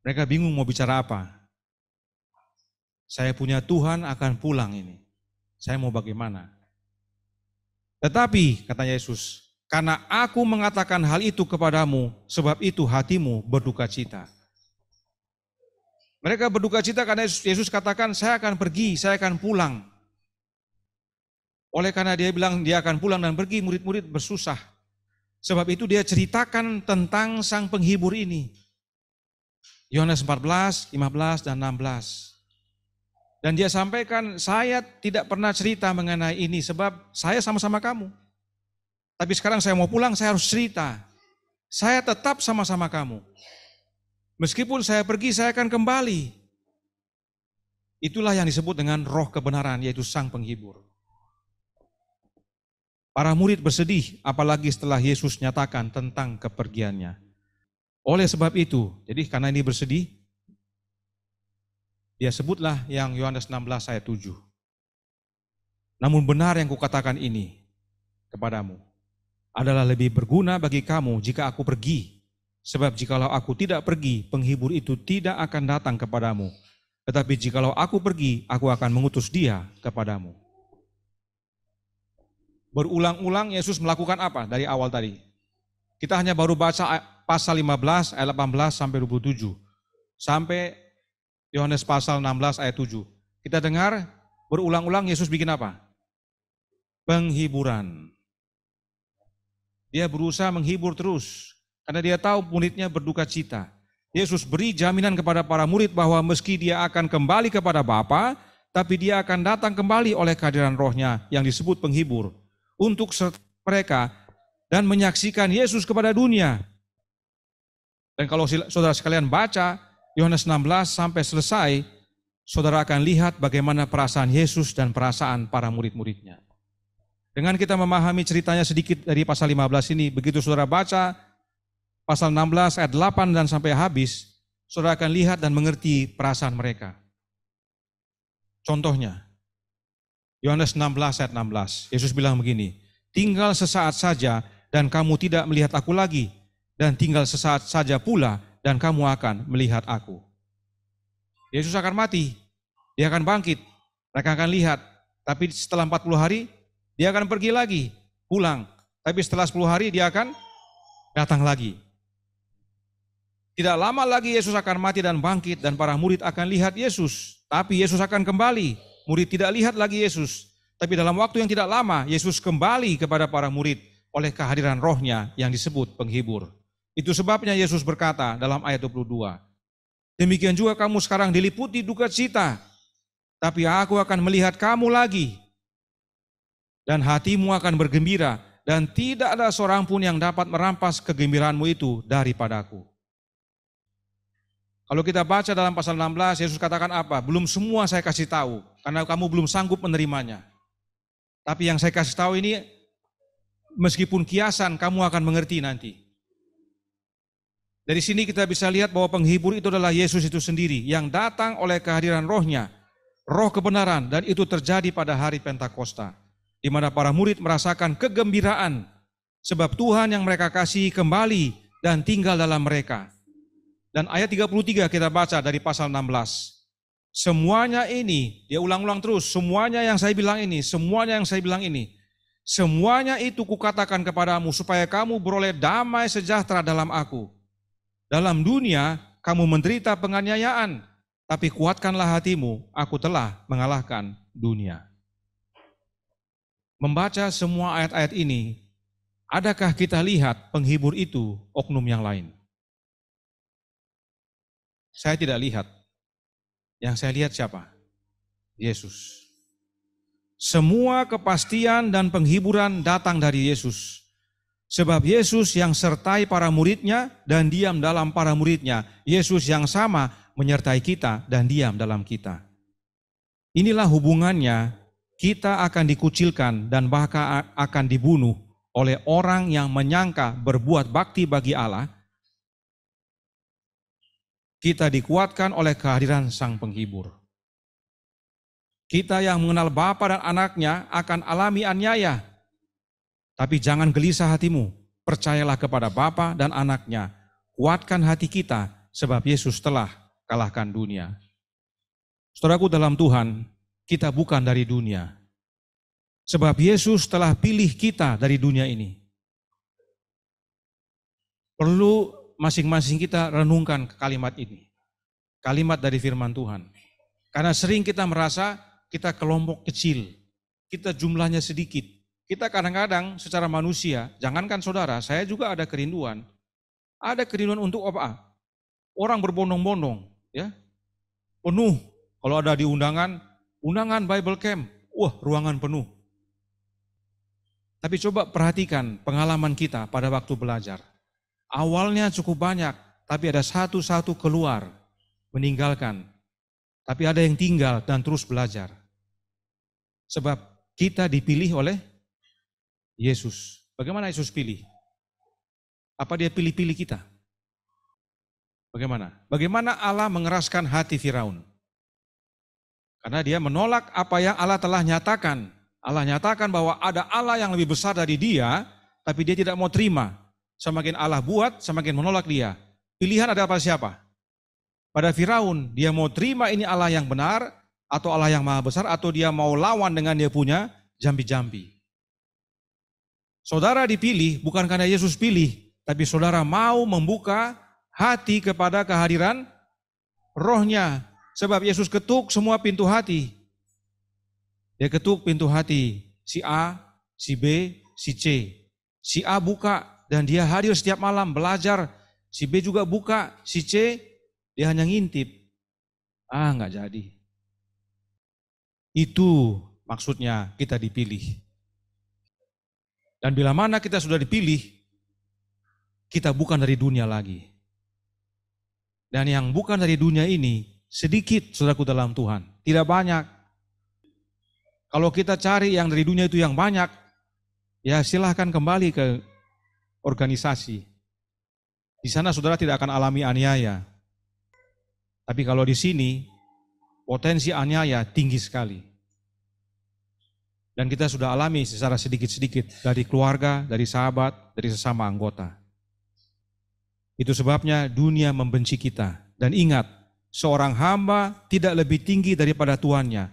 Mereka bingung mau bicara apa. Saya punya Tuhan akan pulang ini. Saya mau bagaimana? Tetapi, kata Yesus, karena aku mengatakan hal itu kepadamu, sebab itu hatimu berduka cita. Mereka berduka cita karena Yesus katakan, saya akan pergi, saya akan pulang. Oleh karena dia bilang dia akan pulang dan pergi, murid-murid bersusah. Sebab itu dia ceritakan tentang Sang Penghibur ini. Yohanes 14, 15, dan 16. Dan dia sampaikan, saya tidak pernah cerita mengenai ini sebab saya sama-sama kamu. Tapi sekarang saya mau pulang, saya harus cerita. Saya tetap sama-sama kamu. Meskipun saya pergi, saya akan kembali. Itulah yang disebut dengan roh kebenaran, yaitu Sang Penghibur. Para murid bersedih, apalagi setelah Yesus nyatakan tentang kepergiannya. Oleh sebab itu, jadi karena ini bersedih, dia sebutlah yang Yohanes 16 ayat 7. Namun benar yang kukatakan ini kepadamu, adalah lebih berguna bagi kamu jika aku pergi. Sebab jikalau aku tidak pergi, penghibur itu tidak akan datang kepadamu. Tetapi jikalau aku pergi, aku akan mengutus dia kepadamu. Berulang-ulang Yesus melakukan apa dari awal tadi? Kita hanya baru baca pasal 15 ayat 18 sampai 27. Sampai Yohanes pasal 16 ayat 7. Kita dengar berulang-ulang Yesus bikin apa? Penghiburan. Dia berusaha menghibur terus, karena dia tahu muridnya berduka cita. Yesus beri jaminan kepada para murid bahwa meski dia akan kembali kepada Bapa, tapi dia akan datang kembali oleh kehadiran Roh-Nya yang disebut penghibur, untuk mereka dan menyaksikan Yesus kepada dunia. Dan kalau saudara sekalian baca Yohanes 16 sampai selesai, saudara akan lihat bagaimana perasaan Yesus dan perasaan para murid-muridnya. Dengan kita memahami ceritanya sedikit dari pasal 15 ini, begitu saudara baca pasal 16 ayat 8 dan sampai habis, saudara akan lihat dan mengerti perasaan mereka. Contohnya, Yohanes 16 ayat 16, Yesus bilang begini, tinggal sesaat saja dan kamu tidak melihat aku lagi, dan tinggal sesaat saja pula dan kamu akan melihat aku. Yesus akan mati, dia akan bangkit, mereka akan lihat, tapi setelah 40 hari, dia akan pergi lagi, pulang. Tapi setelah 10 hari dia akan datang lagi. Tidak lama lagi Yesus akan mati dan bangkit dan para murid akan lihat Yesus. Tapi Yesus akan kembali. Murid tidak lihat lagi Yesus. Tapi dalam waktu yang tidak lama Yesus kembali kepada para murid oleh kehadiran Roh-Nya yang disebut penghibur. Itu sebabnya Yesus berkata dalam ayat 22. Demikian juga kamu sekarang diliputi duka cita. Tapi aku akan melihat kamu lagi. Dan hatimu akan bergembira, dan tidak ada seorang pun yang dapat merampas kegembiraanmu itu daripadaku. Kalau kita baca dalam pasal 16, Yesus katakan apa? Belum semua saya kasih tahu, karena kamu belum sanggup menerimanya. Tapi yang saya kasih tahu ini, meskipun kiasan, kamu akan mengerti nanti. Dari sini kita bisa lihat bahwa penghibur itu adalah Yesus itu sendiri, yang datang oleh kehadiran Roh-Nya, Roh kebenaran, dan itu terjadi pada hari Pentakosta. Di mana para murid merasakan kegembiraan sebab Tuhan yang mereka kasihi kembali dan tinggal dalam mereka. Dan ayat 33 kita baca dari pasal 16. Semuanya ini, dia ulang-ulang terus, semuanya yang saya bilang ini, semuanya yang saya bilang ini, semuanya itu kukatakan kepadamu supaya kamu beroleh damai sejahtera dalam aku. Dalam dunia kamu menderita penganiayaan, tapi kuatkanlah hatimu, aku telah mengalahkan dunia. Membaca semua ayat-ayat ini, adakah kita lihat penghibur itu oknum yang lain? Saya tidak lihat. Yang saya lihat siapa? Yesus. Semua kepastian dan penghiburan datang dari Yesus. Sebab Yesus yang sertai para muridnya dan diam dalam para muridnya. Yesus yang sama menyertai kita dan diam dalam kita. Inilah hubungannya. Kita akan dikucilkan dan bahkan akan dibunuh oleh orang yang menyangka berbuat bakti bagi Allah. Kita dikuatkan oleh kehadiran Sang Penghibur. Kita yang mengenal Bapa dan anaknya akan alami aniaya. Tapi jangan gelisah hatimu, percayalah kepada Bapa dan anaknya. Kuatkan hati kita sebab Yesus telah kalahkan dunia. Saudaraku dalam Tuhan, kita bukan dari dunia. Sebab Yesus telah pilih kita dari dunia ini. Perlu masing-masing kita renungkan kalimat ini. Kalimat dari firman Tuhan. Karena sering kita merasa kita kelompok kecil. Kita jumlahnya sedikit. Kita kadang-kadang secara manusia, jangankan saudara, saya juga ada kerinduan. Ada kerinduan untuk apa? Orang berbondong-bondong. Ya, penuh. Kalau ada di undangan Bible Camp, wah ruangan penuh. Tapi coba perhatikan pengalaman kita pada waktu belajar. Awalnya cukup banyak, tapi ada satu-satu keluar, meninggalkan. Tapi ada yang tinggal dan terus belajar. Sebab kita dipilih oleh Yesus. Bagaimana Yesus pilih? Apa dia pilih-pilih kita? Bagaimana? Bagaimana Allah mengeraskan hati Firaun? Karena dia menolak apa yang Allah telah nyatakan. Allah nyatakan bahwa ada Allah yang lebih besar dari dia, tapi dia tidak mau terima. Semakin Allah buat, semakin menolak dia. Pilihan ada pada siapa? Pada Firaun, dia mau terima ini Allah yang benar, atau Allah yang maha besar, atau dia mau lawan dengan dia punya jambi-jambi. Saudara dipilih bukan karena Yesus pilih, Tapi saudara mau membuka hati kepada kehadiran Roh-Nya. Sebab Yesus ketuk semua pintu hati. Dia ketuk pintu hati si A, si B, si C. Si A buka dan dia hadir setiap malam belajar. Si B juga buka, si C dia hanya ngintip. Enggak jadi. Itu maksudnya kita dipilih. Dan bila mana kita sudah dipilih, kita bukan dari dunia lagi. Dan yang bukan dari dunia ini sedikit, saudaraku, dalam Tuhan. Tidak banyak. Kalau kita cari yang dari dunia itu yang banyak, ya silahkan kembali ke organisasi. Di sana saudara tidak akan alami aniaya. Tapi kalau di sini, potensi aniaya tinggi sekali. Dan kita sudah alami secara sedikit-sedikit dari keluarga, dari sahabat, dari sesama anggota. Itu sebabnya dunia membenci kita. Dan ingat, seorang hamba tidak lebih tinggi daripada tuannya.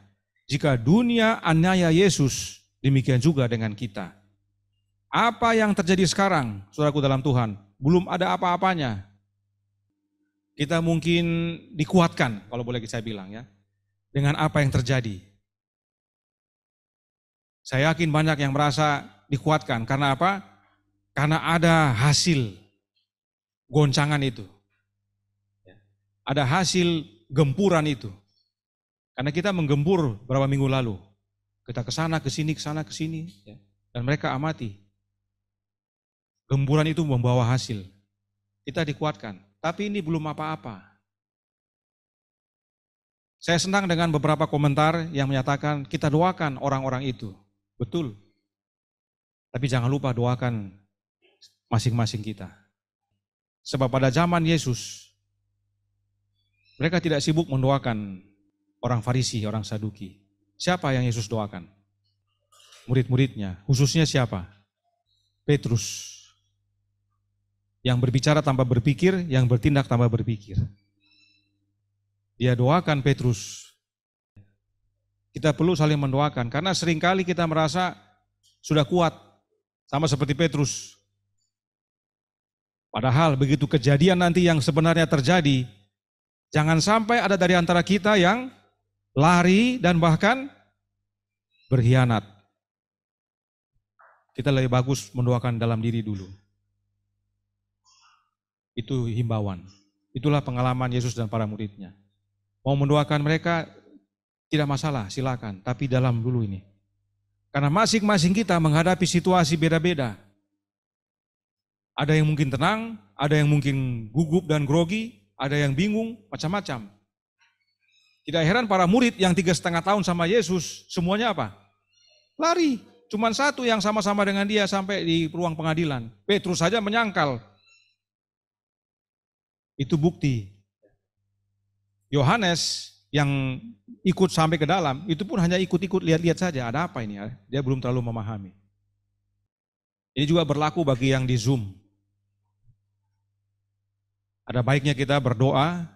Jika dunia aniaya Yesus, demikian juga dengan kita. Apa yang terjadi sekarang, saudaraku dalam Tuhan, belum ada apa-apanya. Kita mungkin dikuatkan, kalau boleh saya bilang ya, dengan apa yang terjadi. Saya yakin banyak yang merasa dikuatkan. Karena apa? Karena ada hasil goncangan itu. Ada hasil gempuran itu. Karena kita menggempur beberapa minggu lalu. Kita ke sana, ke sini, ya. Dan mereka amati. Gempuran itu membawa hasil. Kita dikuatkan. Tapi ini belum apa-apa. Saya senang dengan beberapa komentar yang menyatakan kita doakan orang-orang itu. Betul. Tapi jangan lupa doakan masing-masing kita. Sebab pada zaman Yesus, mereka tidak sibuk mendoakan orang Farisi, orang Saduki. Siapa yang Yesus doakan? Murid-muridnya. Khususnya siapa? Petrus. Yang berbicara tanpa berpikir, yang bertindak tanpa berpikir. Dia doakan Petrus. Kita perlu saling mendoakan, karena seringkali kita merasa sudah kuat, sama seperti Petrus. Padahal begitu kejadian nanti yang sebenarnya terjadi, jangan sampai ada dari antara kita yang lari dan bahkan berkhianat. Kita lebih bagus mendoakan dalam diri dulu. Itu himbauan. Itulah pengalaman Yesus dan para muridnya. Mau mendoakan mereka, tidak masalah, silakan. Tapi dalam dulu ini. Karena masing-masing kita menghadapi situasi beda-beda. Ada yang mungkin tenang, ada yang mungkin gugup dan grogi, ada yang bingung, macam-macam. Tidak heran para murid yang 3,5 tahun sama Yesus, semuanya apa? Lari. Cuman satu yang sama-sama dengan dia sampai di ruang pengadilan. Petrus saja menyangkal. Itu bukti. Yohanes yang ikut sampai ke dalam, itu pun hanya ikut-ikut lihat-lihat saja, ada apa ini? Dia belum terlalu memahami. Ini juga berlaku bagi yang di Zoom. Ada baiknya kita berdoa,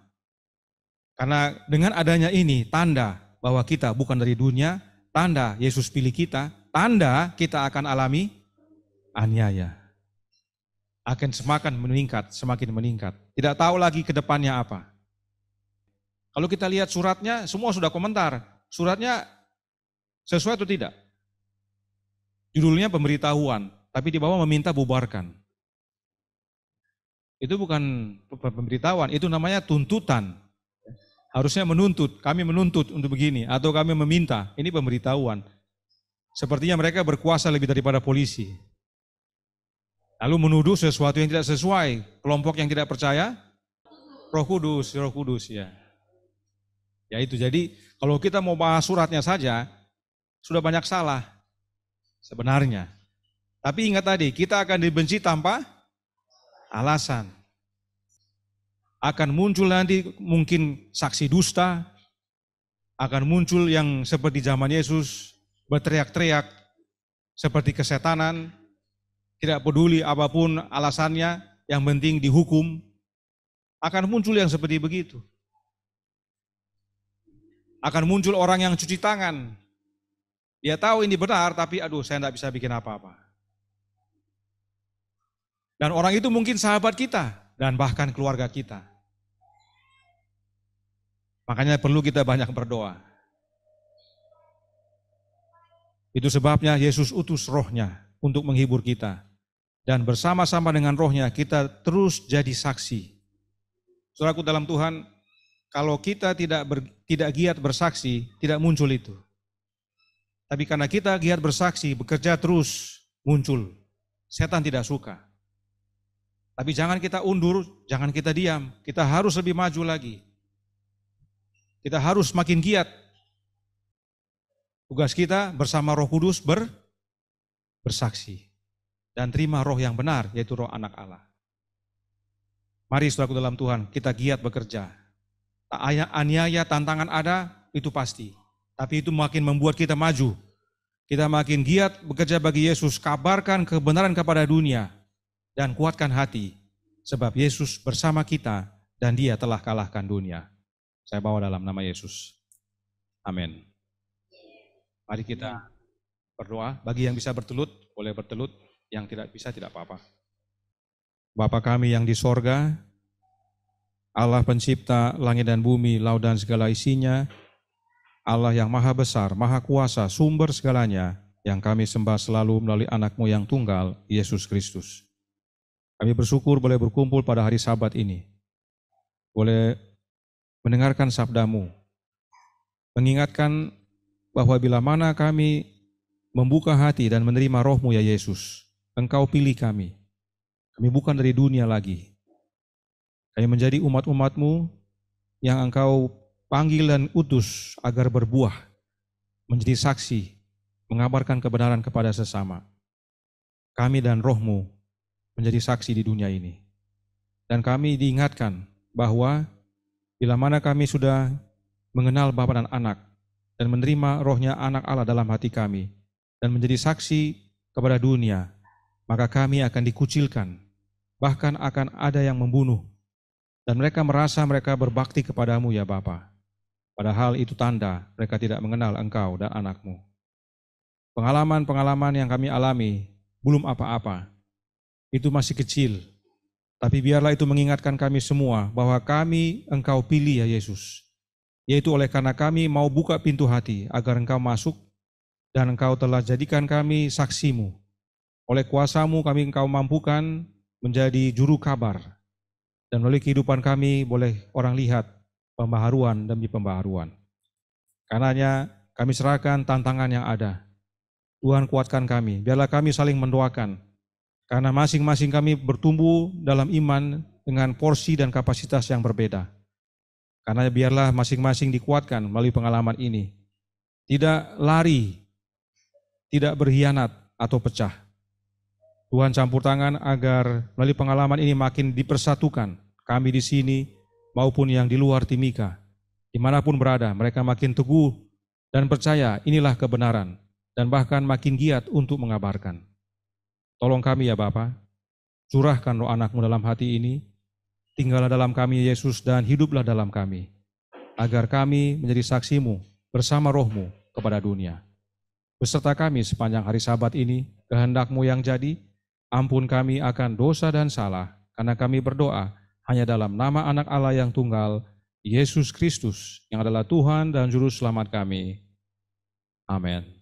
karena dengan adanya ini, tanda bahwa kita bukan dari dunia, tanda Yesus pilih kita, tanda kita akan alami aniaya. Akan semakin meningkat. Tidak tahu lagi ke depannya apa. Kalau kita lihat suratnya, semua sudah komentar. Suratnya sesuai atau tidak? Judulnya pemberitahuan, tapi di bawah meminta bubarkan. Itu bukan pemberitahuan, itu namanya tuntutan. Harusnya menuntut, kami menuntut untuk begini, atau kami meminta, ini pemberitahuan. Sepertinya mereka berkuasa lebih daripada polisi. Lalu menuduh sesuatu yang tidak sesuai, kelompok yang tidak percaya, Roh Kudus ya. Ya itu, jadi kalau kita mau bahas suratnya saja, sudah banyak salah sebenarnya. Tapi ingat tadi, kita akan dibenci tanpa alasan. Akan muncul nanti mungkin saksi dusta, akan muncul yang seperti zaman Yesus, berteriak-teriak seperti kesetanan, tidak peduli apapun alasannya, yang penting dihukum. Akan muncul yang seperti begitu. Akan muncul orang yang cuci tangan. Dia tahu ini benar, tapi aduh saya tidak bisa bikin apa-apa. Dan orang itu mungkin sahabat kita dan bahkan keluarga kita. Makanya perlu kita banyak berdoa. Itu sebabnya Yesus utus rohnya untuk menghibur kita. Dan bersama-sama dengan rohnya kita terus jadi saksi. Saudaraku dalam Tuhan, kalau kita tidak giat bersaksi, tidak muncul itu. Tapi karena kita giat bersaksi, bekerja terus, muncul. Setan tidak suka. Tapi jangan kita undur, jangan kita diam. Kita harus lebih maju lagi. Kita harus makin giat. Tugas kita bersama Roh Kudus bersaksi. Dan terima roh yang benar, yaitu roh anak Allah. Mari saudaraku dalam Tuhan, kita giat bekerja. Aniaya, tantangan ada, itu pasti. Tapi itu makin membuat kita maju. Kita makin giat bekerja bagi Yesus, kabarkan kebenaran kepada dunia. Dan kuatkan hati, sebab Yesus bersama kita dan Dia telah kalahkan dunia. Saya bawa dalam nama Yesus. Amin. Mari kita berdoa. Bagi yang bisa bertelut, boleh bertelut. Yang tidak bisa, tidak apa-apa. Bapa kami yang di sorga, Allah pencipta langit dan bumi, laut dan segala isinya, Allah yang maha besar, maha kuasa, sumber segalanya, yang kami sembah selalu melalui anak-Mu yang tunggal, Yesus Kristus. Kami bersyukur boleh berkumpul pada hari Sabat ini. Boleh mendengarkan sabda-Mu. Mengingatkan bahwa bila mana kami membuka hati dan menerima roh-Mu ya Yesus, Engkau pilih kami. Kami bukan dari dunia lagi. Kami menjadi umat-umat-Mu yang Engkau panggil dan utus agar berbuah, menjadi saksi, mengabarkan kebenaran kepada sesama. Kami dan roh-Mu menjadi saksi di dunia ini. Dan kami diingatkan bahwa bila mana kami sudah mengenal Bapa dan Anak dan menerima rohnya Anak Allah dalam hati kami dan menjadi saksi kepada dunia, maka kami akan dikucilkan, bahkan akan ada yang membunuh. Dan mereka merasa mereka berbakti kepadamu ya Bapa. Padahal itu tanda mereka tidak mengenal Engkau dan Anak-Mu. Pengalaman-pengalaman yang kami alami belum apa-apa. Itu masih kecil. Tapi biarlah itu mengingatkan kami semua bahwa kami Engkau pilih ya Yesus. Yaitu oleh karena kami mau buka pintu hati agar Engkau masuk dan Engkau telah jadikan kami saksi-Mu. Oleh kuasa-Mu kami Engkau mampukan menjadi juru kabar. Dan melalui kehidupan kami boleh orang lihat pembaharuan demi pembaharuan. Karenanya kami serahkan tantangan yang ada. Tuhan kuatkan kami, biarlah kami saling mendoakan. Karena masing-masing kami bertumbuh dalam iman dengan porsi dan kapasitas yang berbeda. Karena biarlah masing-masing dikuatkan melalui pengalaman ini. Tidak lari, tidak berkhianat atau pecah. Tuhan campur tangan agar melalui pengalaman ini makin dipersatukan. Kami di sini maupun yang di luar Timika. Dimanapun berada, mereka makin teguh dan percaya inilah kebenaran. Dan bahkan makin giat untuk mengabarkan. Tolong kami ya Bapa, curahkan roh Anak-Mu dalam hati ini. Tinggallah dalam kami Yesus dan hiduplah dalam kami. Agar kami menjadi saksi-Mu bersama roh-Mu kepada dunia. Beserta kami sepanjang hari Sabat ini, kehendak-Mu yang jadi. Ampun kami akan dosa dan salah, karena kami berdoa hanya dalam nama Anak Allah yang tunggal, Yesus Kristus, yang adalah Tuhan dan Juru Selamat kami. Amin.